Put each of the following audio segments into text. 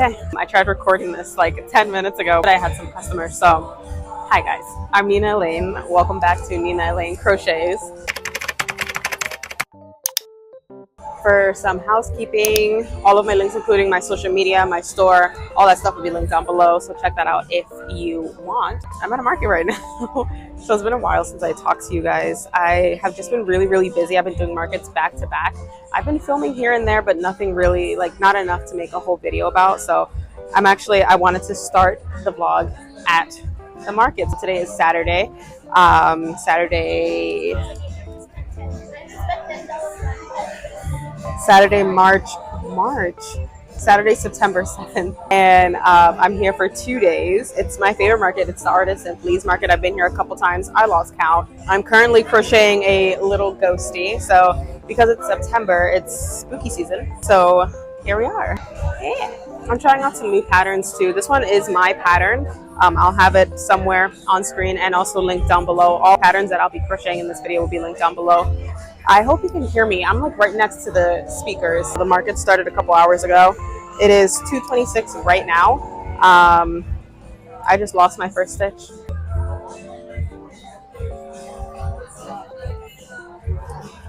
Okay, I tried recording this like 10 minutes ago, but I had some customers. So, hi guys, I'm Nina Elaine. Welcome back to Nina Elaine Crochets. For some housekeeping, all of my links, including my social media, my store, all that stuff will be linked down below. So check that out if you want. I'm at a market right now. So it's been a while since I talked to you guys. I have just been really busy. I've been doing markets back to back. I've been filming here and there, but nothing really, like not enough to make a whole video about. So I wanted to start the vlog at the market. So today is Saturday. Saturday, September 7th. And I'm here for 2 days. It's my favorite market. It's the Artists and Fleas Market. I've been here a couple times. I lost count. I'm currently crocheting a little ghosty. So because it's September, it's spooky season. So here we are. Yeah. I'm trying out some new patterns too. This one is my pattern. I'll have it somewhere on screen and also linked down below. All patterns that I'll be crocheting in this video will be linked down below. I hope you can hear me. I'm like right next to the speakers. The market started a couple hours ago. It is 2:26 right now. I just lost my first stitch.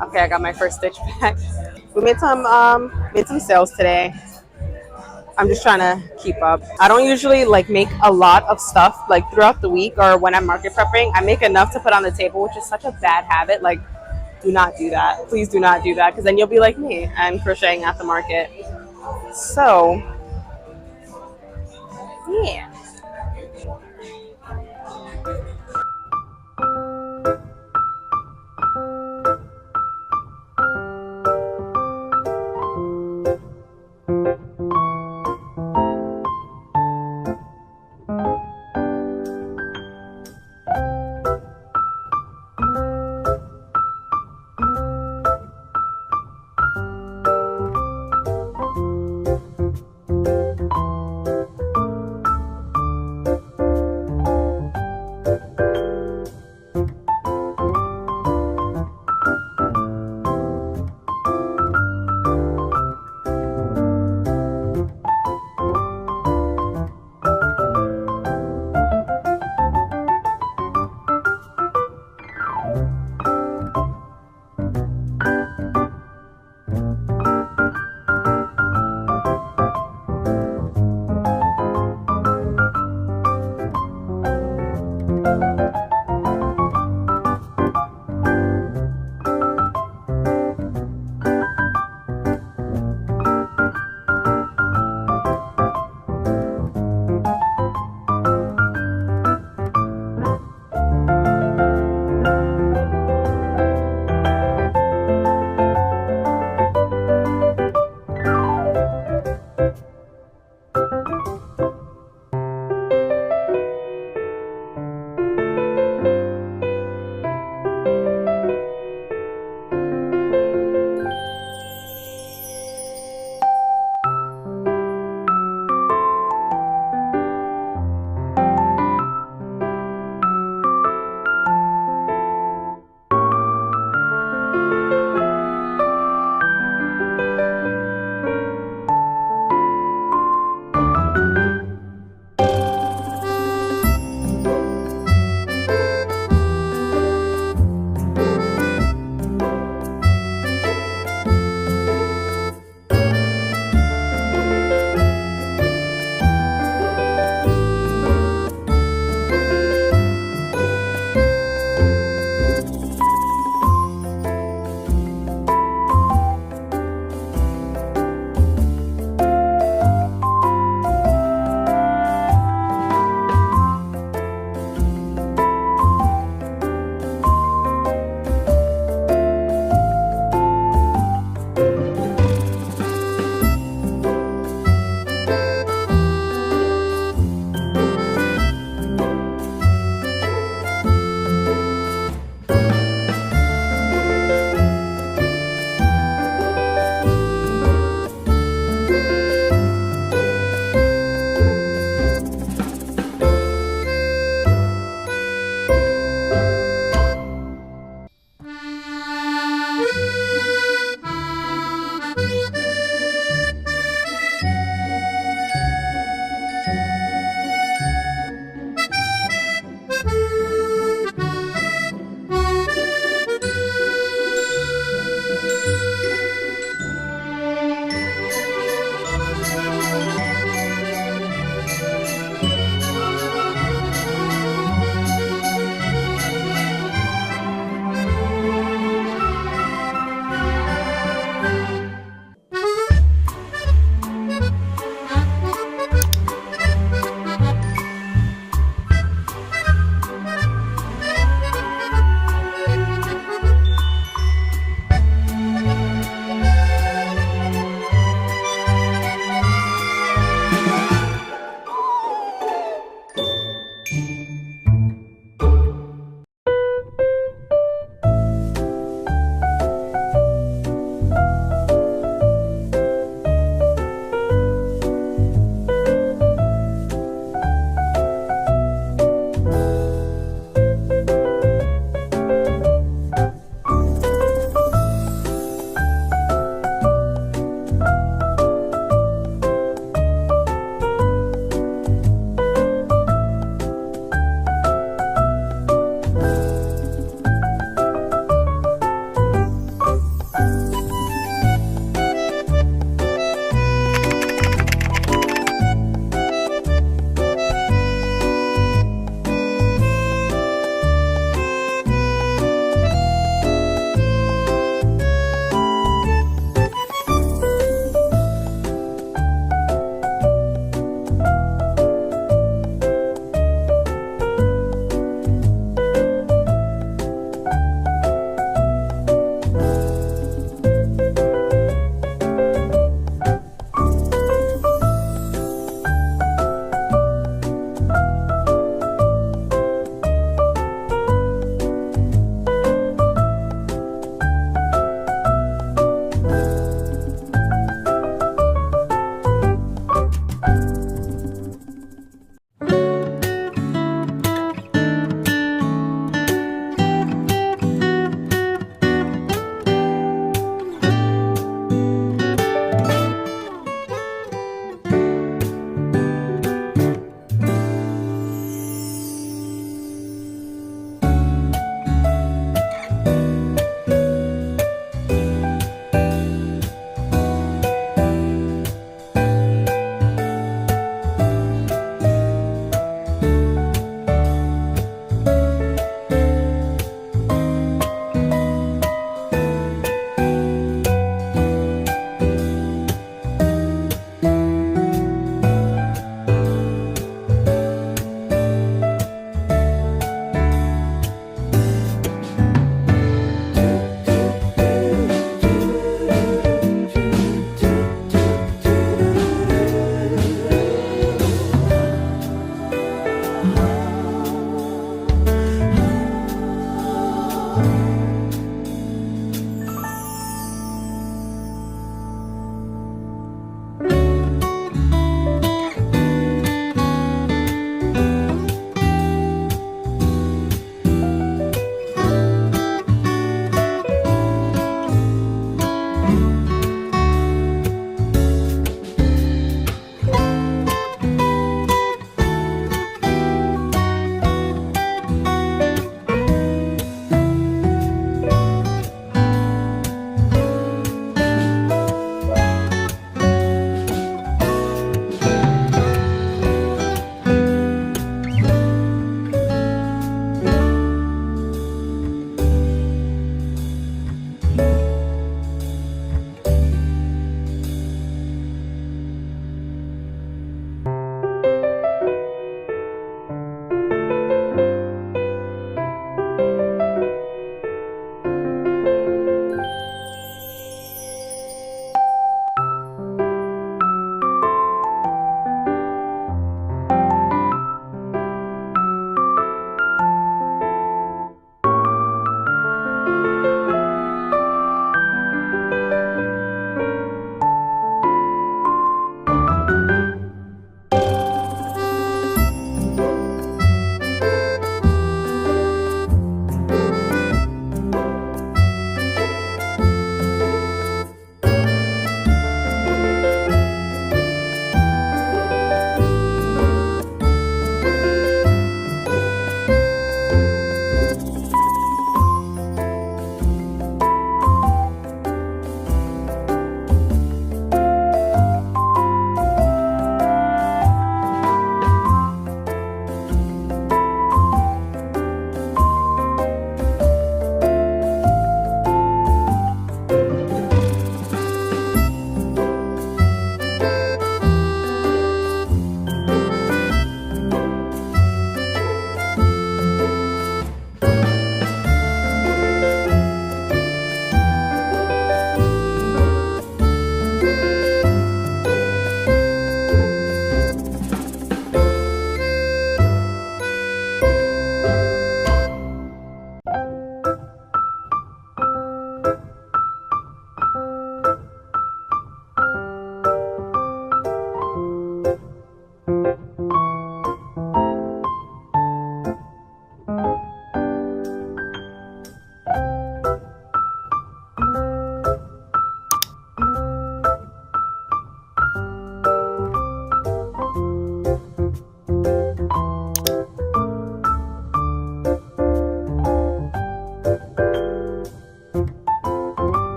Okay, I got my first stitch back. We made some sales today. I'm just trying to keep up. I don't usually like make a lot of stuff like throughout the week or when I'm market prepping. I make enough to put on the table, which is such a bad habit. Like, do not do that. Please do not do that, because then you'll be like me and crocheting at the market. So, yeah.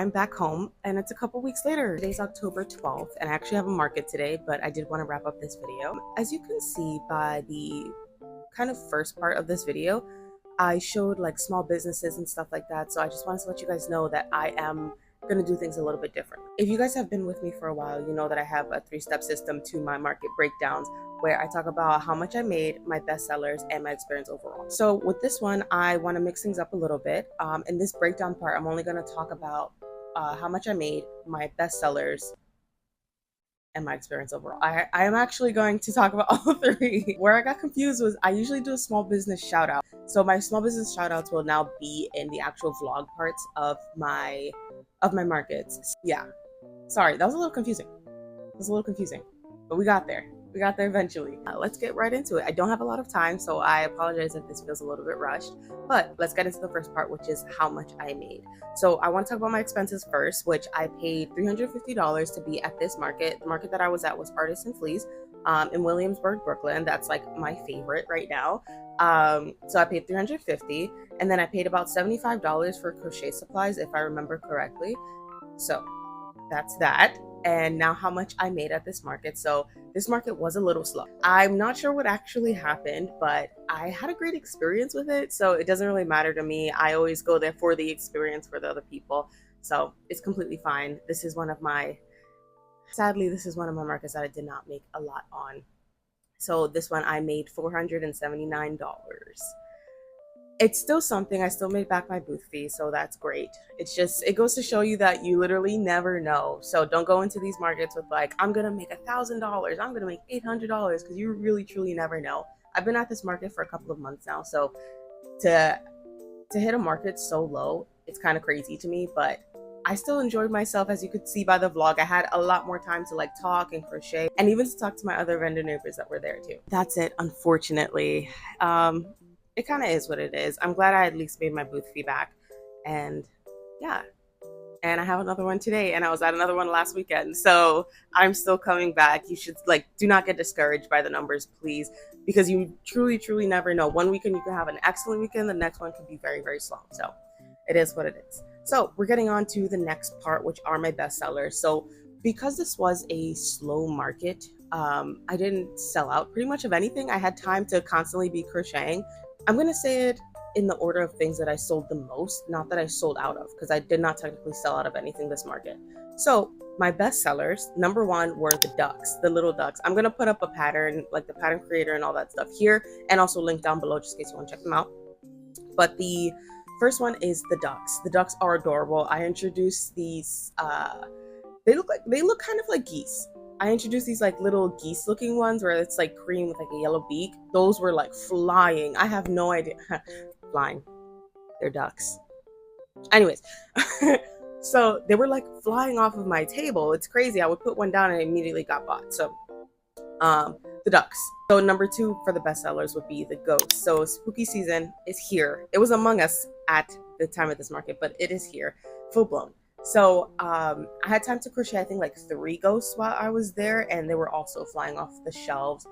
I'm back home and it's a couple weeks later. Today's October 12th and I actually have a market today, but I did want to wrap up this video. As you can see by the kind of first part of this video, I showed like small businesses and stuff like that. So I just wanted to let you guys know that I am going to do things a little bit different. If you guys have been with me for a while, you know that I have a 3-step system to my market breakdowns where I talk about how much I made, my best sellers, and my experience overall. So with this one, I want to mix things up a little bit. In this breakdown part, I'm only going to talk about how much I made, my best sellers, and my experience overall. I am actually going to talk about all 3. Where I got confused was I usually do a small business shout out. So my small business shout outs will now be in the actual vlog parts of my markets. Yeah, sorry, that was a little confusing. But we got there. We got there eventually. Let's get right into it. I don't have a lot of time, so I apologize if this feels a little bit rushed, but let's get into the first part, which is how much I made. So I want to talk about my expenses first, which I paid $350 to be at this market. The market that I was at was Artisan Fleas in Williamsburg, Brooklyn. That's like my favorite right now. So I paid $350, and then I paid about $75 for crochet supplies, if I remember correctly. So that's that. And now how much I made at this market. So this market was a little slow. I'm not sure what actually happened, but I had a great experience with it. So it doesn't really matter to me. I always go there for the experience for the other people. So it's completely fine. This is one of my, sadly, this is one of my markets that I did not make a lot on. So this one I made $479. It's still something. I still made back my booth fee, so that's great. It's just, it goes to show you that you literally never know. So don't go into these markets with like, I'm gonna make $1,000, I'm gonna make $800, because you really truly never know. I've been at this market for a couple of months now, so to hit a market so low, it's kind of crazy to me, but I still enjoyed myself. As you could see by the vlog, I had a lot more time to like talk and crochet and even to talk to my other vendor neighbors that were there too. That's it, unfortunately. It kind of is what it is. I'm glad I at least made my booth fee back. And yeah, and I have another one today, and I was at another one last weekend. So I'm still coming back. You should like, do not get discouraged by the numbers, please, because you truly, truly never know. One weekend you can have an excellent weekend. The next one could be very, very slow. So it is what it is. So we're getting on to the next part, which are my best sellers. So because this was a slow market, I didn't sell out pretty much of anything. I had time to constantly be crocheting. I'm going to say it in the order of things that I sold the most, not that I sold out of, because I did not technically sell out of anything this market. So my best sellers, number 1 were the ducks, the little ducks. I'm going to put up a pattern, like the pattern creator and all that stuff here, and also link down below just in case you want to check them out. But the first one is the ducks. The ducks are adorable. I introduced these, they look kind of like geese. I introduced these like little geese looking ones where it's like cream with like a yellow beak. Those were like flying. I have no idea. Flying. They're ducks. Anyways, so they were like flying off of my table. It's crazy. I would put one down and it immediately got bought. So the ducks. So number 2 for the best sellers would be the ghosts. So spooky season is here. It was among us at the time of this market, but it is here, full blown. So I had time to crochet, I think like 3 ghosts while I was there, and they were also flying off the shelves.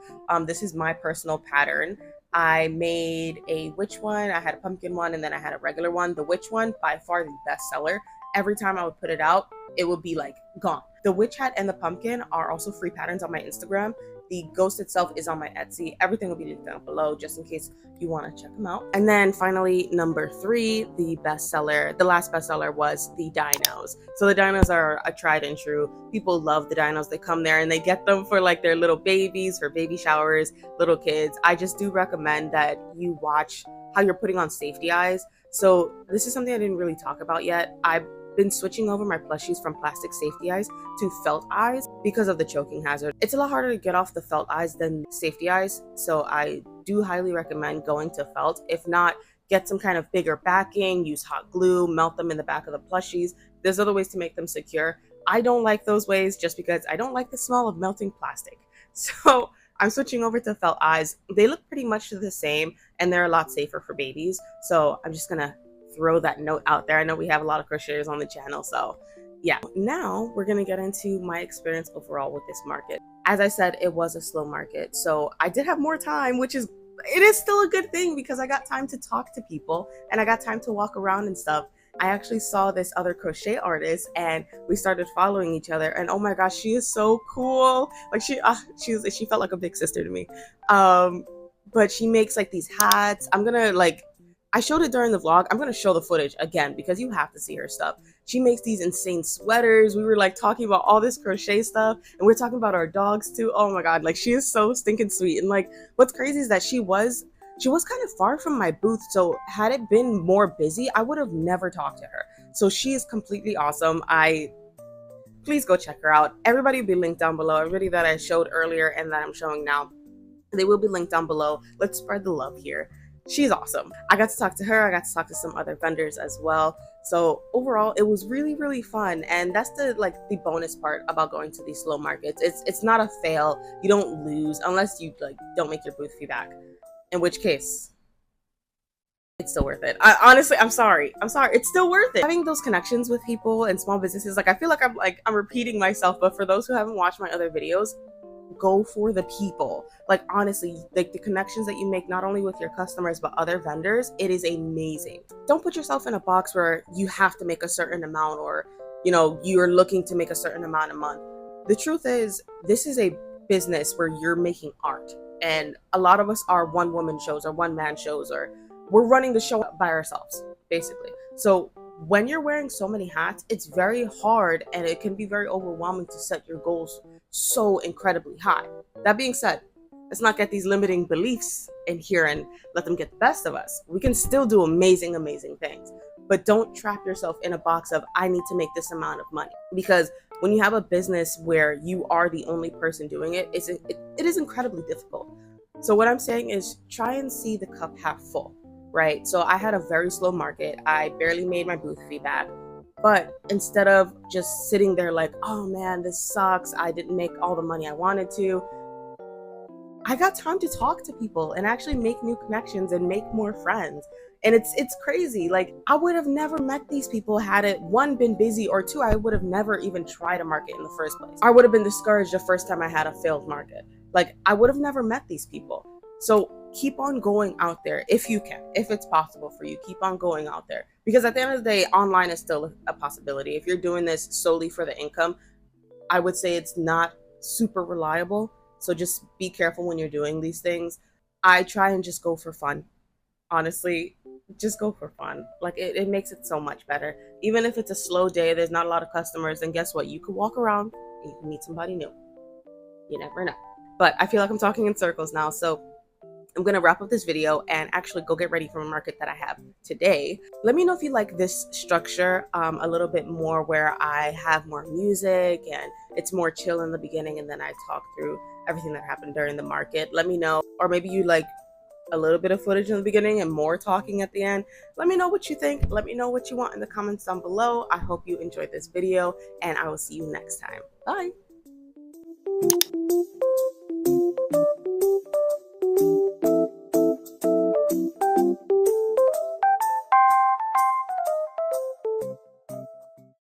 This is my personal pattern. I made a witch one, I had a pumpkin one, and then I had a regular one. The witch one, by far the best seller. Every time I would put it out, it would be like gone. The witch hat and the pumpkin are also free patterns on my Instagram. The ghost itself is on my Etsy. Everything will be linked down below just in case you want to check them out. And then finally, number 3, the best seller, the last best seller was the dinos. So the dinos are a tried and true. People love the dinos. They come there and they get them for like their little babies, for baby showers, little kids. I just do recommend that you watch how you're putting on safety eyes. So this is something I didn't really talk about yet. I've been switching over my plushies from plastic safety eyes to felt eyes because of the choking hazard. It's a lot harder to get off the felt eyes than safety eyes, so I do highly recommend going to felt. If not, get some kind of bigger backing, use hot glue, melt them in the back of the plushies. There's other ways to make them secure. I don't like those ways just because I don't like the smell of melting plastic. So I'm switching over to felt eyes. They look pretty much the same and they're a lot safer for babies. So I'm just gonna throw that note out there. I know we have a lot of crocheters on the channel, so yeah. Now we're gonna get into my experience overall with this market. As I said, it was a slow market, so I did have more time, which is, it is still a good thing because I got time to talk to people and I got time to walk around and stuff. I actually saw this other crochet artist and we started following each other, and oh my gosh, she is so cool. Like she felt like a big sister to me. But she makes like these hats. I showed it during the vlog. I'm gonna show the footage again because you have to see her stuff. She makes these insane sweaters. We were like talking about all this crochet stuff, and we're talking about our dogs too. Oh my god, like she is so stinking sweet. And like what's crazy is that she was kind of far from my booth, so had it been more busy, I would have never talked to her. So she is completely awesome. Please go check her out. Everybody will be linked down below. Everybody that I showed earlier and that I'm showing now, they will be linked down below. Let's spread the love here. She's awesome. I got to talk to her. I got to talk to some other vendors as well. So overall, it was really, really fun. And that's the bonus part about going to these slow markets. It's not a fail. You don't lose unless you don't make your booth fee back. In which case, it's still worth it. Honestly, I'm sorry. It's still worth it. Having those connections with people and small businesses, I feel like I'm repeating myself, but for those who haven't watched my other videos, go for the people. Honestly, the connections that you make not only with your customers but other vendors, it is amazing. Don't put yourself in a box where you have to make a certain amount, or you're looking to make a certain amount a month. The truth is, this is a business where you're making art, and a lot of us are one woman shows or one man shows, or we're running the show by ourselves basically. So when you're wearing so many hats, it's very hard and it can be very overwhelming to set your goals so incredibly high. That being said, let's not get these limiting beliefs in here and let them get the best of us. We can still do amazing things, but don't trap yourself in a box of I need to make this amount of money, because when you have a business where you are the only person doing it, it is incredibly difficult. So what I'm saying is try and see the cup half full, right? So I had a very slow market. I barely made my booth fee back. But instead of just sitting there like, oh man, this sucks, I didn't make all the money I wanted to, I got time to talk to people and actually make new connections and make more friends. And it's crazy. I would have never met these people had it, one, been busy, or two, I would have never even tried a market in the first place. I would have been discouraged the first time I had a failed market. I would have never met these people. So keep on going out there if you can. If it's possible for you, keep on going out there. Because at the end of the day, online is still a possibility. If you're doing this solely for the income, I would say it's not super reliable. So just be careful when you're doing these things. I try and just go for fun. Honestly, just go for fun. It makes it so much better. Even if it's a slow day, there's not a lot of customers, and guess what? You could walk around and you can meet somebody new. You never know. But I feel like I'm talking in circles now, so I'm going to wrap up this video and actually go get ready for a market that I have today. Let me know if you like this structure a little bit more, where I have more music and it's more chill in the beginning and then I talk through everything that happened during the market. Let me know. Or maybe you like a little bit of footage in the beginning and more talking at the end. Let me know what you think. Let me know what you want in the comments down below. I hope you enjoyed this video and I will see you next time. Bye.